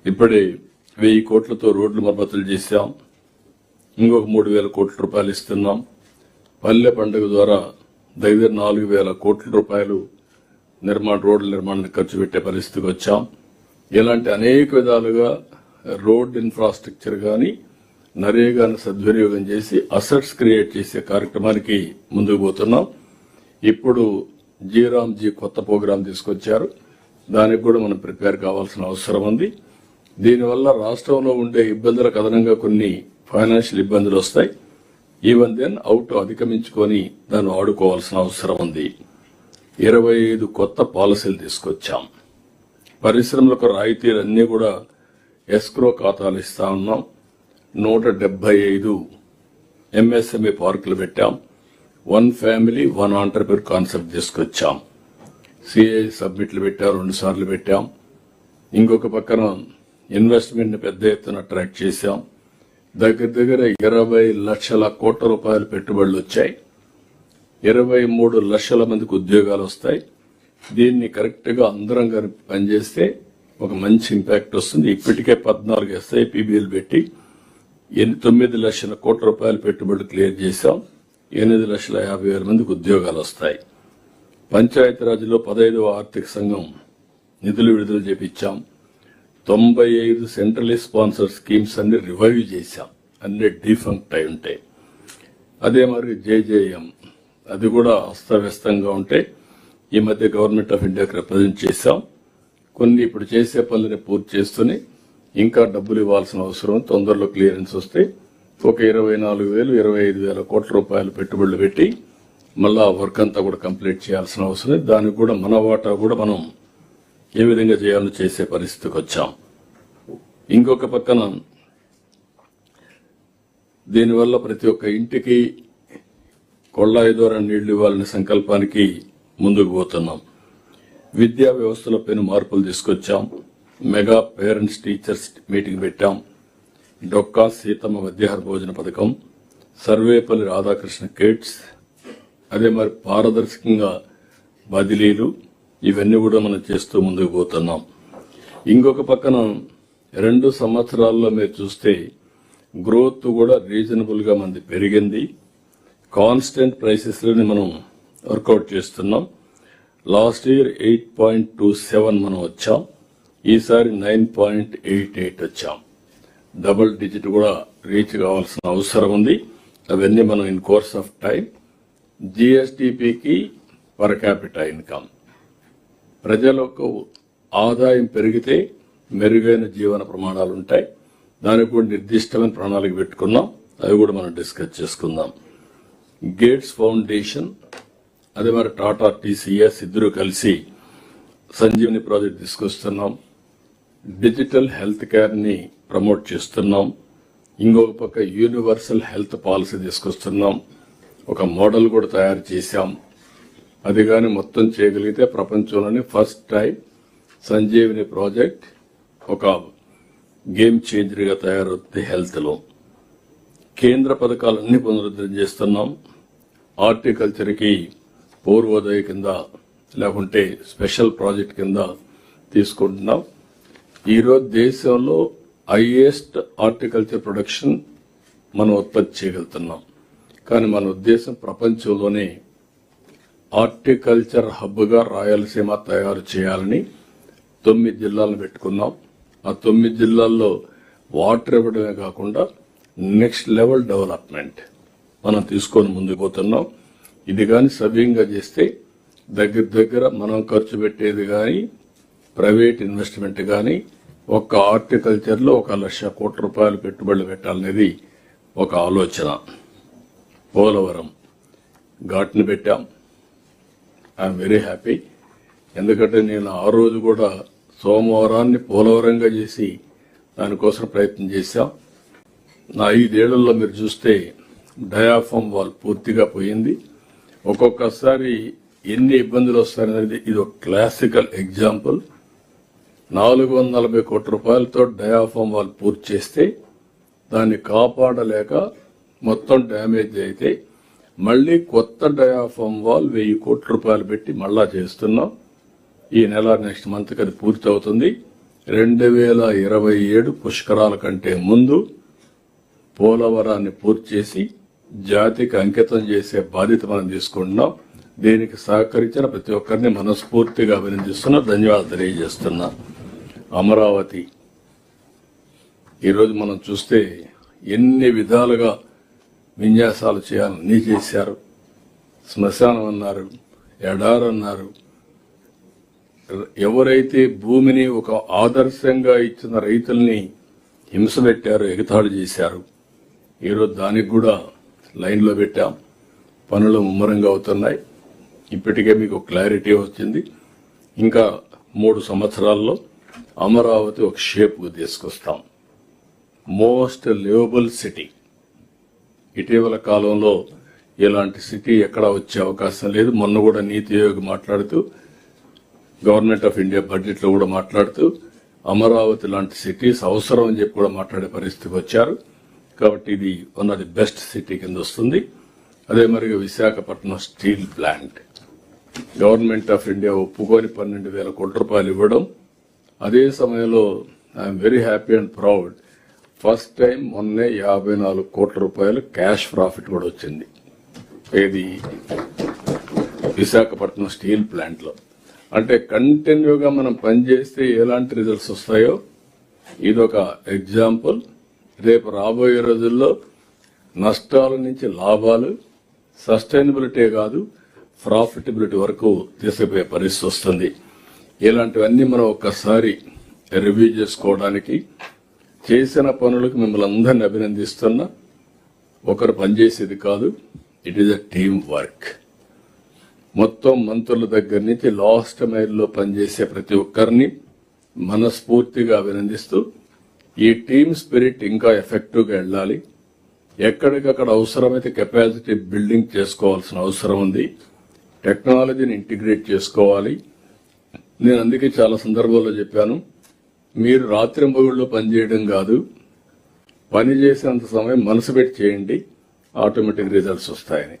ఇప్పుడే 1000 కోట్లతో రోడ్లు మరమ్మతులు చేశాం. ఇంకొక 3000 కోట్ల రూపాయలు ఇస్తున్నాం. పల్లె పండుగ ద్వారా దగ్గర 4000 కోట్ల రూపాయలు రోడ్ల నిర్మాణానికి ఖర్చు పెట్టే పరిస్థితికి వచ్చాం. ఇలాంటి అనేక విధాలుగా రోడ్ ఇన్ఫ్రాస్ట్రక్చర్ గాని నరేగాను సద్వినియోగం చేసి అసెట్స్ క్రియేట్ చేసే కార్యక్రమానికి ముందుకు పోతున్నాం. ఇప్పుడు జీరామ్జీ కొత్త ప్రోగ్రాం తీసుకొచ్చారు. దానికి కూడా మనం ప్రిపేర్ కావాల్సిన అవసరం ఉంది. దీనివల్ల రాష్ట్రంలో ఉండే ఇబ్బందులకు అదనంగా కొన్ని ఫైనాన్షియల్ ఇబ్బందులు వస్తాయి. ఈవెన్ దెన్ అవుట్ అధిగమించుకొని దాన్ని ఆడుకోవాల్సిన అవసరం ఉంది. 25 కొత్త పాలసీలు తీసుకొచ్చాం. పరిశ్రమలకు రాయితీలన్నీ కూడా ఎస్క్రో ఖాతాలు ఇస్తా ఉన్నాం. 175 ఎంఎస్ఎంఈ పార్కులు పెట్టాం. 1 ఫ్యామిలీ 1 ఆంటర్ప్రెన్యూర్ కాన్సెప్ట్ తీసుకొచ్చాం. సిఐ సబ్మిట్లు పెట్టాం, 2 సార్లు పెట్టాం. ఇంకొక పక్కన ఇన్వెస్ట్మెంట్ ని పెద్ద ఎత్తున అట్రాక్ట్ చేశాం. దగ్గర 20 లక్షల కోట్ల రూపాయల పెట్టుబడులు వచ్చాయి. 23 లక్షల మందికి ఉద్యోగాలు వస్తాయి. దీన్ని కరెక్ట్ గా అందరం గాని పనిచేస్తే ఒక మంచి ఇంపాక్ట్ వస్తుంది. ఇప్పటికే 14 ఎస్ఐపిబిలు పెట్టి 9 లక్షల కోట్ల రూపాయల పెట్టుబడులు క్లియర్ చేశాం. 8,50,000 మందికి ఉద్యోగాలు వస్తాయి. పంచాయతీరాజ్లో 15వ ఆర్థిక సంఘం నిధులు విడుదల చేపించాం. 95 సెంట్రలీ స్పాన్సర్ స్కీమ్స్ అన్ని రివైవ్ చేశాం. అన్ని డిఫంక్ట్ అయి ఉంటాయి. అదే మరి జేజేఎం అది కూడా అస్తవ్యస్తంగా ఉంటే ఈ మధ్య గవర్నమెంట్ ఆఫ్ ఇండియాకి రిప్రజెంట్ చేశాం. కొన్ని ఇప్పుడు చేసే పనులని పూర్తి చేస్తూనే ఇంకా డబ్బులు ఇవ్వాల్సిన అవసరం. తొందరలో క్లియరెన్స్ వస్తే ఒక 24,000 25,000 కోట్ల రూపాయలు పెట్టుబడులు పెట్టి మళ్ళా వర్క్ అంతా కూడా కంప్లీట్ చేయాల్సిన అవసరం. దానికి కూడా మన వాటా కూడా మనం ఏ విధంగా చేయాలో చేసే పరిస్థితికి వచ్చాం. ఇంకొక పక్కన దీనివల్ల ప్రతి ఒక్క ఇంటికి కొళ్ళాయి ద్వారా నీళ్లు ఇవ్వాలనే సంకల్పానికి ముందుకు పోతున్నాం. విద్యా వ్యవస్థలో పెను మార్పులు తీసుకొచ్చాం. మెగా పేరెంట్స్ టీచర్స్ మీటింగ్ పెట్టాం. డొక్కా సీతమ్మ మధ్యాహ్న భోజన పథకం, సర్వేపల్లి రాధాకృష్ణ కిట్స్, అదే మరి పారదర్శకంగా బదిలీలు, ఇవన్నీ కూడా మనం చేస్తూ ముందుకు పోతున్నాం. ఇంకొక పక్కన 2 సంవత్సరాల్లో మీరు చూస్తే గ్రోత్ కూడా రీజనబుల్ గా మంది పెరిగింది. కాన్స్టెంట్ ప్రైసెస్ లోని మనం వర్కౌట్ చేస్తున్నాం. లాస్ట్ ఇయర్ 8.27 మనం వచ్చాం. ఈసారి 9.88 వచ్చాం. డబుల్ డిజిట్ కూడా రీచ్ కావాల్సిన అవసరం ఉంది. అవన్నీ మనం ఇన్ కోర్స్ ఆఫ్ టైం. జిఎస్టిపికి పర్ క్యాపిటల్ ఇన్కమ్, ప్రజలకు ఆదాయం పెరిగితే మెరుగైన జీవన ప్రమాణాలు ఉంటాయి. దానికి కూడా నిర్దిష్టమైన ప్రణాళిక పెట్టుకున్నాం. అవి కూడా మనం డిస్కస్ చేసుకుందాం. గేట్స్ ఫౌండేషన్, అదే మరి టాటా టీసీఎస్ ఇద్దరు కలిసి సంజీవని ప్రాజెక్ట్ తీసుకొస్తున్నాం. డిజిటల్ హెల్త్ కేర్ ని ప్రమోట్ చేస్తున్నాం. ఇంకొక పక్క యూనివర్సల్ హెల్త్ పాలసీ తీసుకొస్తున్నాం. ఒక మోడల్ కూడా తయారు చేశాం. అది కానీ మొత్తం చేయగలిగితే ప్రపంచంలోని ఫస్ట్ టైం సంజీవని ప్రాజెక్ట్ ఒక గేమ్ చేంజర్ గా తయారవుతుంది హెల్త్ లో. కేంద్ర పథకాలన్నీ పునరుద్ధరణ చేస్తున్నాం. హార్టికల్చర్ కి పూర్వోదయ కింద లేకుంటే స్పెషల్ ప్రాజెక్ట్ కింద తీసుకుంటున్నాం. ఈరోజు దేశంలో హైయెస్ట్ హార్టికల్చర్ ప్రొడక్షన్ మనం ఉత్పత్తి చేయగలుగుతున్నాం. కానీ మన ఉద్దేశం ప్రపంచంలోనే హార్టికల్చర్ హబ్ గా రాయలసీమ తయారు చేయాలని 9 జిల్లాలను పెట్టుకున్నాం. ఆ 9 జిల్లాల్లో వాటర్ ఇవ్వడమే కాకుండా నెక్స్ట్ లెవెల్ డెవలప్మెంట్ మనం తీసుకొని ముందుకు పోతున్నాం. ఇది కానీ సవ్యంగా చేస్తే దగ్గర మనం ఖర్చు పెట్టేది కానీ ప్రైవేట్ ఇన్వెస్ట్మెంట్ కానీ ఒక్క హార్టికల్చర్ లో 1,00,000 కోట్ల రూపాయలు పెట్టుబడులు పెట్టాలనేది ఒక ఆలోచన. పోలవరం ఘాట్ని పెట్టాం. I'm very happy. ఎందుకంటే నేను ఆ రోజు కూడా సోమవారాన్ని పోలవరంగా చేసి దానికోసం ప్రయత్నం చేశాం. నా 5 ఏళ్లలో మీరు చూస్తే డయాఫామ్ వాల్ పూర్తిగా పోయింది. ఒక్కొక్కసారి ఎన్ని ఇబ్బందులు వస్తాయనేది ఇది ఒక క్లాసికల్ ఎగ్జాంపుల్. 440 కోట్ల రూపాయలతో డయాఫామ్ వాల్ పూర్తి చేస్తే దాన్ని కాపాడలేక మొత్తం డ్యామేజ్ అయితే మళ్లీ కొత్త డయాఫామ్ వాల్ 1000 కోట్ల రూపాయలు పెట్టి మళ్ళా చేస్తున్నాం. ఈ నెల నెక్స్ట్ మంత్ అది పూర్తి అవుతుంది. 2027 పుష్కరాల కంటే ముందు పోలవరాన్ని పూర్తి చేసి జాతికి అంకితం చేసే బాధ్యత మనం తీసుకుంటున్నాం. దీనికి సహకరించిన ప్రతి ఒక్కరిని మనస్ఫూర్తిగా అభినందిస్తున్నా, ధన్యవాదాలు తెలియజేస్తున్నా. అమరావతి ఈరోజు మనం చూస్తే ఎన్ని విధాలుగా విన్యాసాలు చేయాలని చేశారు. శ్మశానం అన్నారు, ఎడారన్నారు. ఎవరైతే భూమిని ఒక ఆదర్శంగా ఇచ్చిన రైతుల్ని హింస పెట్టారో, ఎగతాళి చేశారు. ఈరోజు దానికి కూడా లైన్లో పెట్టాం. పనులు ముమ్మరంగా అవుతున్నాయి. ఇప్పటికే మీకు క్లారిటీ వచ్చింది. ఇంకా 3 సంవత్సరాల్లో అమరావతి ఒక షేప్కు తీసుకొస్తాం. Most liveable city. ఇటీవల కాలంలో ఇలాంటి సిటీ ఎక్కడా వచ్చే అవకాశం లేదు. మొన్న కూడా నీతి ఆయోగ్ మాట్లాడుతూ, గవర్నమెంట్ ఆఫ్ ఇండియా బడ్జెట్లో కూడా మాట్లాడుతూ అమరావతి లాంటి సిటీస్ అవసరం అని చెప్పి కూడా మాట్లాడే పరిస్థితికి వచ్చారు. కాబట్టి ఇది one of the best city కింద వస్తుంది. అదే మరి Visakhapatnam steel plant government of India ఒప్పుకొని 12,000 కోట్ల రూపాయలు ఇవ్వడం. అదే సమయంలో I'm very happy and proud, first time మొన్నే 54 కోట్ల రూపాయలు క్యాష్ ప్రాఫిట్ కూడా వచ్చింది. ఇది విశాఖపట్నం స్టీల్ ప్లాంట్ లో. అంటే కంటిన్యూగా మనం పనిచేస్తే ఎలాంటి రిజల్ట్స్ వస్తాయో ఇదొక ఎగ్జాంపుల్. రేపు రాబోయే రోజుల్లో నష్టాల నుంచి లాభాలు, సస్టైనబిలిటీ కాదు ప్రాఫిటబిలిటీ వరకు తీసుకుపోయే పరిస్థితి వస్తుంది. ఇలాంటివన్నీ మనం ఒక్కసారి రివ్యూ చేసుకోవడానికి చేసిన పనులకు మిమ్మల్ని అందరినీ అభినందిస్తున్నా. ఒకరు పనిచేసేది కాదు, it is a team work. మొత్తం మంత్రుల దగ్గర నుంచి లాస్ట్ మైల్లో పనిచేసే ప్రతి ఒక్కరిని మనస్ఫూర్తిగా అభినందిస్తూ, ఈ టీమ్ స్పిరిట్ ఇంకా ఎఫెక్టివ్ గా వెళ్ళాలి. ఎక్కడికక్కడ అవసరమైతే కెపాసిటీ బిల్డింగ్ చేసుకోవాల్సిన అవసరం ఉంది. టెక్నాలజీని ఇంటిగ్రేట్ చేసుకోవాలి. నేను అందుకే చాలా సందర్భాల్లో చెప్పాను, మీరు రాత్రింబగళ్ళు పనిచేయడం కాదు, పని చేసేంత సమయం మనసు పెట్టి చేయండి, ఆటోమేటిక్ రిజల్ట్స్ వస్తాయని.